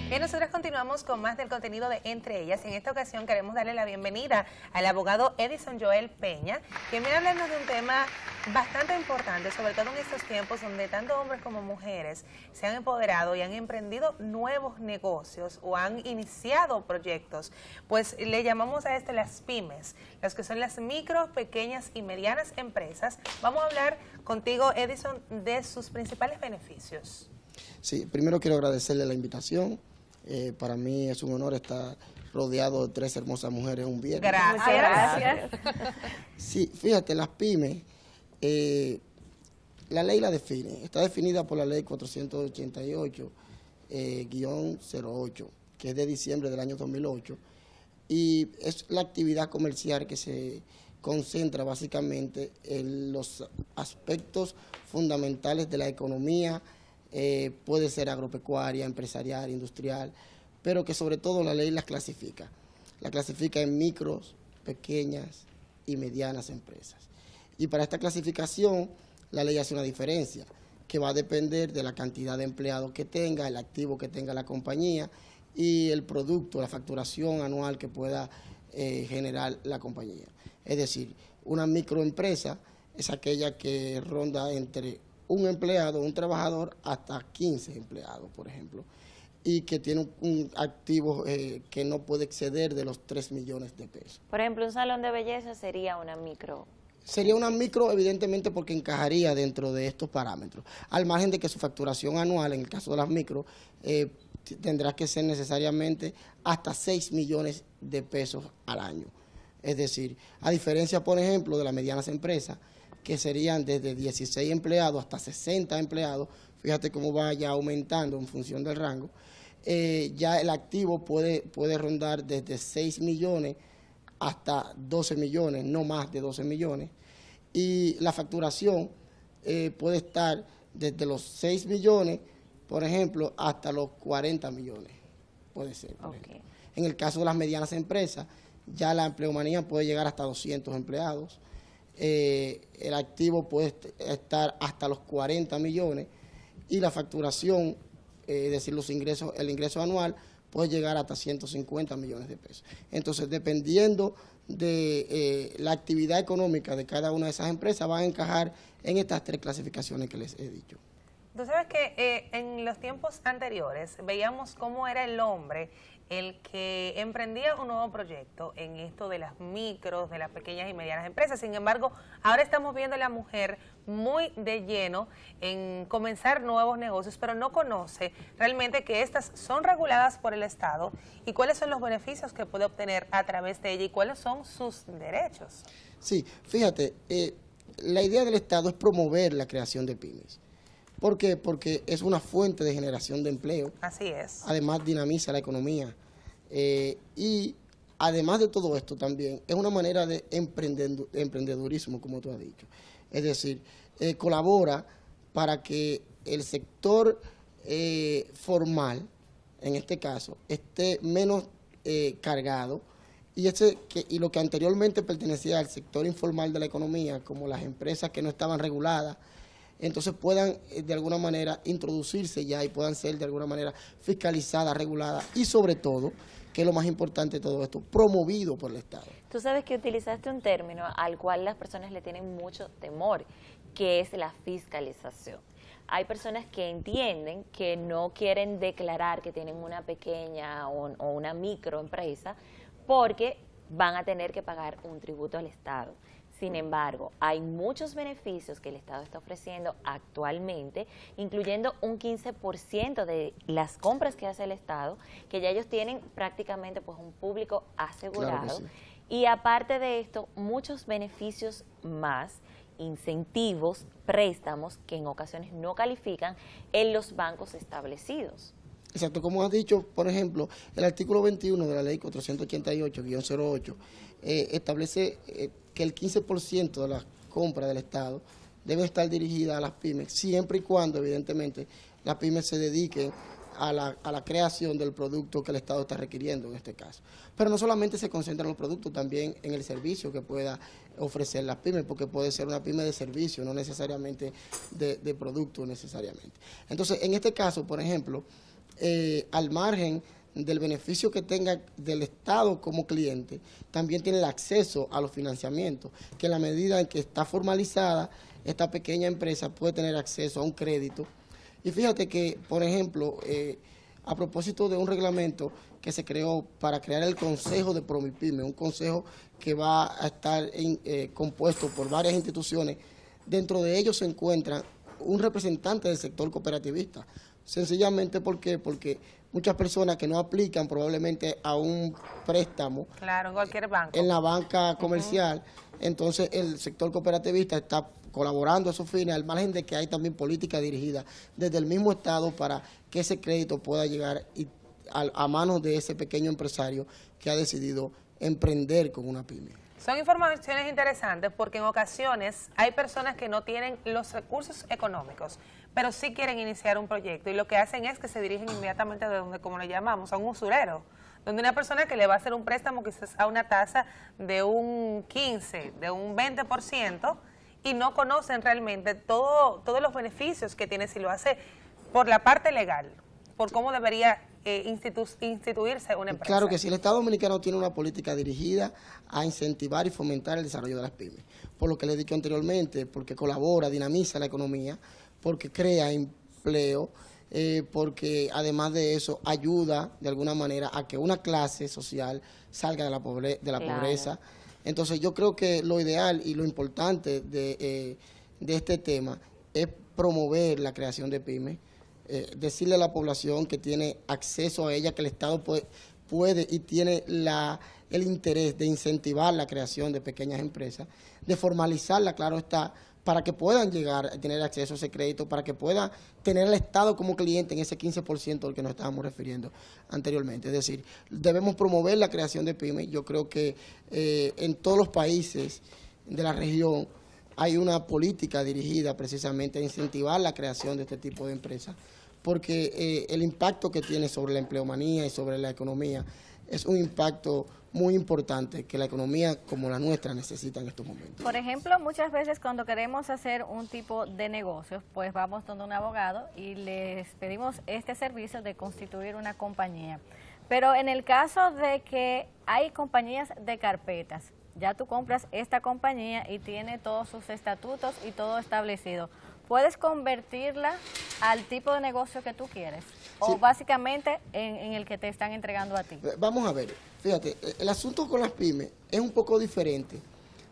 Bien, nosotros continuamos con más del contenido de Entre Ellas. En esta ocasión queremos darle la bienvenida al abogado Edison Joel Peña, quien viene a hablarnos de un tema bastante importante, sobre todo en estos tiempos donde tanto hombres como mujeres se han empoderado y han emprendido nuevos negocios o han iniciado proyectos. Pues le llamamos a esto las pymes, las que son las micro, pequeñas y medianas empresas. Vamos a hablar contigo, Edison, de sus principales beneficios. Sí, primero quiero agradecerle la invitación. Para mí es un honor estar rodeado de tres hermosas mujeres un viernes. Gracias. Sí, fíjate, las pymes, la ley la define. Está definida por la ley 488-08, que es de diciembre del año 2008. Y es la actividad comercial que se concentra básicamente en los aspectos fundamentales de la economía. Puede ser agropecuaria, empresarial, industrial, pero que sobre todo la ley las clasifica. La clasifica en micros, pequeñas y medianas empresas. Y para esta clasificación, la ley hace una diferencia, que va a depender de la cantidad de empleados que tenga, el activo que tenga la compañía y el producto, la facturación anual que pueda generar la compañía. Es decir, una microempresa es aquella que ronda entre un empleado, un trabajador, hasta 15 empleados, por ejemplo, y que tiene un activo que no puede exceder de los 3 millones de pesos. Por ejemplo, un salón de belleza sería una micro. Sería una micro, evidentemente, porque encajaría dentro de estos parámetros, al margen de que su facturación anual, en el caso de las micro, tendrá que ser necesariamente hasta 6 millones de pesos al año. Es decir, a diferencia, por ejemplo, de las medianas empresas, que serían desde 16 empleados hasta 60 empleados, fíjate cómo va ya aumentando en función del rango, ya el activo puede rondar desde 6 millones hasta 12 millones, no más de 12 millones, y la facturación puede estar desde los 6 millones, por ejemplo, hasta los 40 millones, puede ser. Okay. En el caso de las medianas empresas, ya la empleomanía puede llegar hasta 200 empleados, el activo puede estar hasta los 40 millones y la facturación, es decir, el ingreso anual puede llegar hasta 150 millones de pesos. Entonces, dependiendo de la actividad económica de cada una de esas empresas, van a encajar en estas tres clasificaciones que les he dicho. Tú sabes que en los tiempos anteriores veíamos cómo era el hombre el que emprendía un nuevo proyecto en esto de las micros, de las pequeñas y medianas empresas. Sin embargo, ahora estamos viendo a la mujer muy de lleno en comenzar nuevos negocios, pero no conoce realmente que estas son reguladas por el Estado y cuáles son los beneficios que puede obtener a través de ella y cuáles son sus derechos. Sí, fíjate, la idea del Estado es promover la creación de pymes. ¿Por qué? Porque es una fuente de generación de empleo. Así es. Además, dinamiza la economía. Y además de todo esto también, es una manera de emprendedurismo, como tú has dicho. Es decir, colabora para que el sector formal, en este caso, esté menos cargado y lo que anteriormente pertenecía al sector informal de la economía, como las empresas que no estaban reguladas, entonces puedan de alguna manera introducirse ya y puedan ser de alguna manera fiscalizadas, reguladas y sobre todo, que es lo más importante de todo esto, promovido por el Estado. Tú sabes que utilizaste un término al cual las personas le tienen mucho temor, que es la fiscalización. Hay personas que entienden que no quieren declarar que tienen una pequeña o una microempresa porque van a tener que pagar un tributo al Estado. Sin embargo, hay muchos beneficios que el Estado está ofreciendo actualmente, incluyendo un 15% de las compras que hace el Estado, que ya ellos tienen prácticamente pues un público asegurado. Claro que sí. Y aparte de esto, muchos beneficios más, incentivos, préstamos que en ocasiones no califican en los bancos establecidos. Exacto, como has dicho, por ejemplo, el artículo 21 de la ley 488-08 establece que el 15% de las compras del Estado deben estar dirigidas a las pymes, siempre y cuando, evidentemente, las pymes se dediquen a la creación del producto que el Estado está requiriendo en este caso. Pero no solamente se concentra en los productos, también en el servicio que pueda ofrecer las pymes, porque puede ser una pyme de servicio, no necesariamente de producto necesariamente. Entonces, en este caso, por ejemplo, al margen del beneficio que tenga del Estado como cliente, también tiene el acceso a los financiamientos, que en la medida en que está formalizada, esta pequeña empresa puede tener acceso a un crédito. Y fíjate que, por ejemplo, a propósito de un reglamento que se creó para crear el Consejo de Promipyme, un consejo que va a estar compuesto por varias instituciones, dentro de ellos se encuentra un representante del sector cooperativista. Sencillamente, ¿por qué? Porque muchas personas que no aplican probablemente a un préstamo, claro, en cualquier banco, en la banca comercial, entonces el sector cooperativista está colaborando a esos fines, al margen de que hay también política dirigida desde el mismo Estado para que ese crédito pueda llegar a manos de ese pequeño empresario que ha decidido emprender con una pyme. Son informaciones interesantes porque en ocasiones hay personas que no tienen los recursos económicos, pero sí quieren iniciar un proyecto y lo que hacen es que se dirigen inmediatamente de donde, como le llamamos, a un usurero, donde una persona que le va a hacer un préstamo quizás a una tasa de un 15, de un 20%, y no conocen realmente todos los beneficios que tiene si lo hace por la parte legal, por cómo debería instituirse una empresa. Claro que sí, el Estado Dominicano tiene una política dirigida a incentivar y fomentar el desarrollo de las pymes, por lo que le he dicho anteriormente, porque colabora, dinamiza la economía, porque crea empleo, porque además de eso ayuda de alguna manera a que una clase social salga de la pobreza. Entonces yo creo que lo ideal y lo importante de este tema es promover la creación de pymes, decirle a la población que tiene acceso a ella, que el Estado puede y tiene el interés de incentivar la creación de pequeñas empresas, de formalizarla, claro está, para que puedan llegar a tener acceso a ese crédito, para que pueda tener al Estado como cliente en ese 15% al que nos estábamos refiriendo anteriormente. Es decir, debemos promover la creación de pymes. Yo creo que en todos los países de la región hay una política dirigida precisamente a incentivar la creación de este tipo de empresas, porque el impacto que tiene sobre la empleomanía y sobre la economía es un impacto muy importante que la economía como la nuestra necesita en estos momentos. Por ejemplo, muchas veces cuando queremos hacer un tipo de negocios, pues vamos donde un abogado y les pedimos este servicio de constituir una compañía. Pero en el caso de que hay compañías de carpetas, ya tú compras esta compañía y tiene todos sus estatutos y todo establecido. ¿Puedes convertirla al tipo de negocio que tú quieres? ¿O sí, básicamente en el que te están entregando a ti? Vamos a ver, fíjate, el asunto con las pymes es un poco diferente,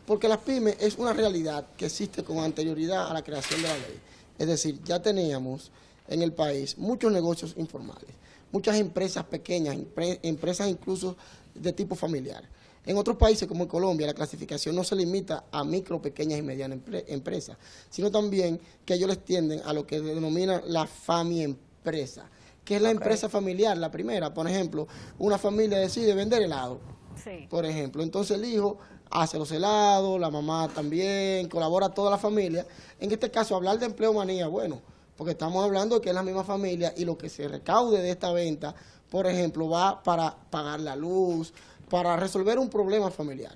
porque las pymes es una realidad que existe con anterioridad a la creación de la ley. Es decir, ya teníamos en el país muchos negocios informales, muchas empresas pequeñas, empresas incluso de tipo familiar. En otros países como en Colombia la clasificación no se limita a micro, pequeñas y medianas empresas, sino también que ellos les tienden a lo que denominan la FAMI-empresa, que es la empresa familiar, la primera. Por ejemplo, una familia decide vender helado, por ejemplo, entonces el hijo hace los helados, la mamá también, colabora toda la familia. En este caso, hablar de empleomanía, bueno, porque estamos hablando de que es la misma familia y lo que se recaude de esta venta, por ejemplo, va para pagar la luz, para resolver un problema familiar.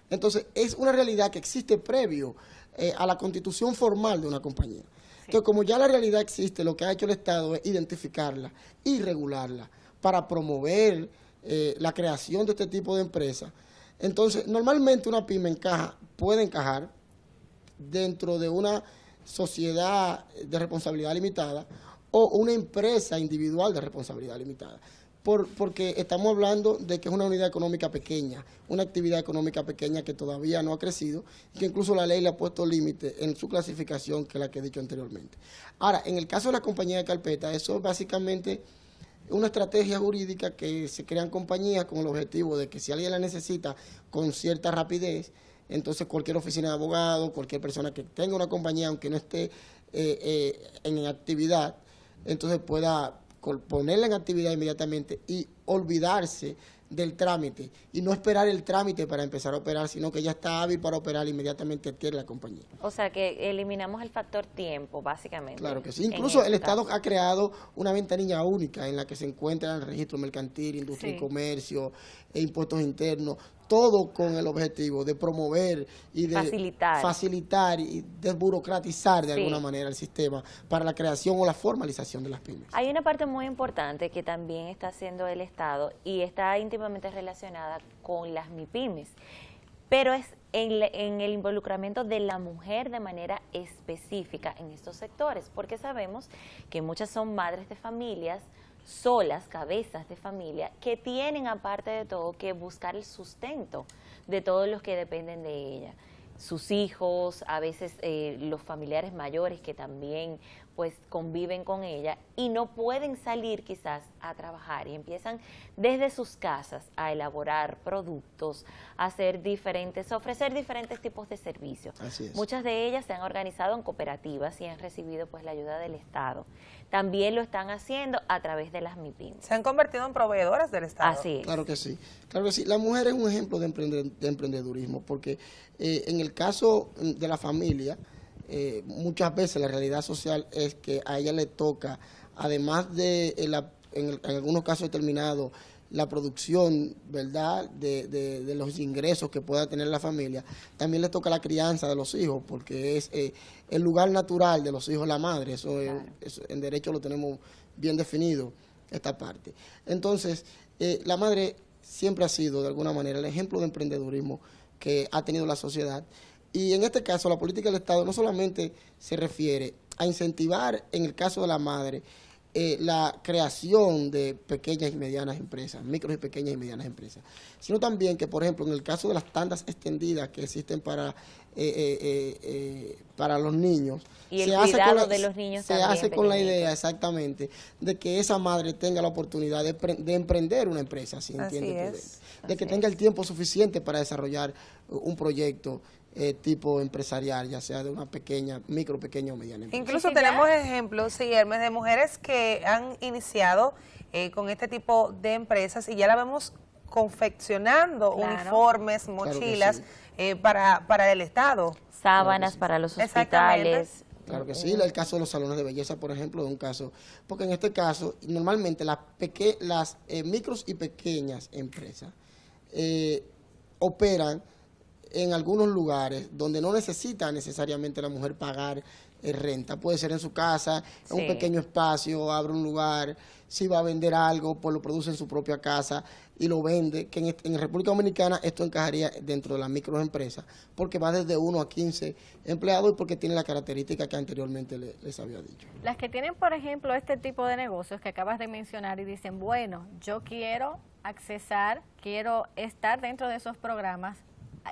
Entonces, es una realidad que existe previo a la constitución formal de una compañía. Sí. Entonces, como ya la realidad existe, lo que ha hecho el Estado es identificarla y regularla para promover la creación de este tipo de empresas. Entonces, normalmente una pyme puede encajar dentro de una sociedad de responsabilidad limitada o una empresa individual de responsabilidad limitada. Porque estamos hablando de que es una unidad económica pequeña, una actividad económica pequeña que todavía no ha crecido, que incluso la ley le ha puesto límite en su clasificación, que es la que he dicho anteriormente. Ahora, en el caso de la compañía de carpeta, eso es básicamente una estrategia jurídica que se crean compañías con el objetivo de que si alguien la necesita con cierta rapidez, entonces cualquier oficina de abogados, cualquier persona que tenga una compañía, aunque no esté en actividad, entonces pueda ponerla en actividad inmediatamente y olvidarse del trámite y no esperar el trámite para empezar a operar, sino que ya está hábil para operar inmediatamente adquiere la compañía. O sea que eliminamos el factor tiempo, básicamente. Claro que sí. Incluso el Estado ha creado una ventanilla única en la que se encuentra el registro mercantil, industria y comercio, impuestos internos, todo con el objetivo de promover y de facilitar y desburocratizar de alguna manera el sistema para la creación o la formalización de las pymes. Hay una parte muy importante que también está haciendo el Estado y está íntimamente relacionada con las MIPYMES, pero es en el involucramiento de la mujer de manera específica en estos sectores, porque sabemos que muchas son madres de familias solas, cabezas de familia, que tienen aparte de todo que buscar el sustento de todos los que dependen de ella. Sus hijos, a veces los familiares mayores que también pues conviven con ella y no pueden salir quizás a trabajar y empiezan desde sus casas a elaborar productos, a ofrecer diferentes tipos de servicios. Así es. Muchas de ellas se han organizado en cooperativas y han recibido pues la ayuda del Estado. También lo están haciendo a través de las MIPYMES. Se han convertido en proveedoras del Estado. Así es. Claro que sí, claro que sí. La mujer es un ejemplo de emprendedurismo porque en el caso de la familia, muchas veces la realidad social es que a ella le toca, además de en algunos casos determinados, la producción, ¿verdad?, de los ingresos que pueda tener la familia, también le toca la crianza de los hijos, porque es el lugar natural de los hijos la madre, eso, claro. Eso en derecho lo tenemos bien definido, esta parte. Entonces, la madre siempre ha sido, de alguna manera, el ejemplo de emprendedurismo que ha tenido la sociedad. Y en este caso, la política del Estado no solamente se refiere a incentivar, en el caso de la madre, la creación de pequeñas y medianas empresas, micros y pequeñas y medianas empresas, sino también que, por ejemplo, en el caso de las tandas extendidas que existen para los niños, y el cuidado de los niños se hace con la idea exactamente de que esa madre tenga la oportunidad de emprender una empresa, si entiende prudente, de que tenga el tiempo suficiente para desarrollar un proyecto tipo empresarial, ya sea de una pequeña o mediana empresa. Incluso tenemos ejemplos, sí, Hermes, de mujeres que han iniciado con este tipo de empresas y ya la vemos confeccionando uniformes, mochilas, claro para el Estado. Sábanas para los hospitales. Claro que sí, el caso de los salones de belleza, por ejemplo, es un caso, porque en este caso, normalmente las micros y pequeñas empresas operan en algunos lugares donde no necesita necesariamente la mujer pagar renta. Puede ser en su casa, en un pequeño espacio, abre un lugar, si va a vender algo, pues lo produce en su propia casa y lo vende, que en República Dominicana esto encajaría dentro de las microempresas, porque va desde 1 a 15 empleados y porque tiene la característica que anteriormente les había dicho. Las que tienen, por ejemplo, este tipo de negocios que acabas de mencionar y dicen, bueno, yo quiero accesar, quiero estar dentro de esos programas,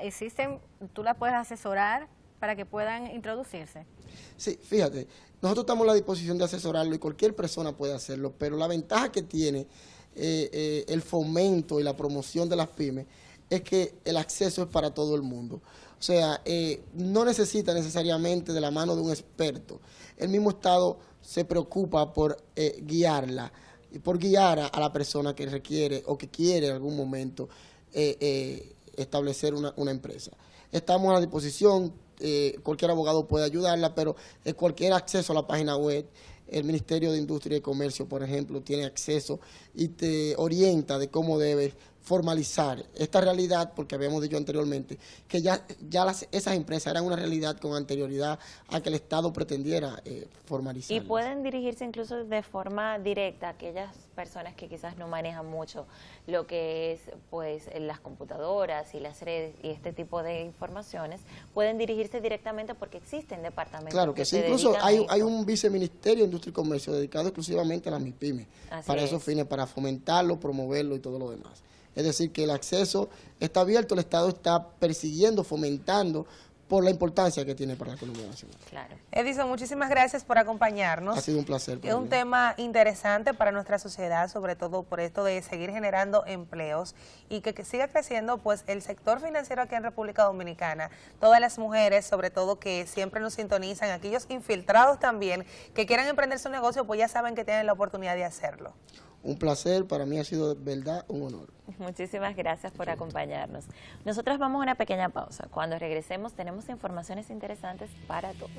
existen, tú la puedes asesorar para que puedan introducirse. Sí, fíjate, nosotros estamos a la disposición de asesorarlo y cualquier persona puede hacerlo, pero la ventaja que tiene el fomento y la promoción de las pymes es que el acceso es para todo el mundo. O sea, no necesita necesariamente de la mano de un experto. El mismo Estado se preocupa por guiarla, por guiar a la persona que requiere o que quiere en algún momento establecer una empresa. Estamos a la disposición, cualquier abogado puede ayudarla, pero cualquier acceso a la página web, el Ministerio de Industria y Comercio, por ejemplo, tiene acceso y te orienta de cómo debes formalizar esta realidad, porque habíamos dicho anteriormente que ya esas empresas eran una realidad con anterioridad a que el Estado pretendiera formalizar. Y pueden dirigirse incluso de forma directa a aquellas personas que quizás no manejan mucho lo que es pues las computadoras y las redes y este tipo de informaciones, pueden dirigirse directamente porque existen departamentos. Claro que sí, incluso hay un viceministerio de Industria y Comercio dedicado exclusivamente a las MIPYMES, para esos fines, para fomentarlo, promoverlo y todo lo demás. Es decir, que el acceso está abierto, el Estado está persiguiendo, fomentando, por la importancia que tiene para la economía nacional. Claro. Edison, muchísimas gracias por acompañarnos. Ha sido un placer. Es un tema interesante para nuestra sociedad, sobre todo por esto de seguir generando empleos y que siga creciendo pues el sector financiero aquí en República Dominicana. Todas las mujeres, sobre todo que siempre nos sintonizan, aquellos infiltrados también que quieran emprender su negocio, pues ya saben que tienen la oportunidad de hacerlo. Un placer, para mí ha sido de verdad un honor. Muchísimas gracias por acompañarnos. Nosotros vamos a una pequeña pausa. Cuando regresemos tenemos informaciones interesantes para todos.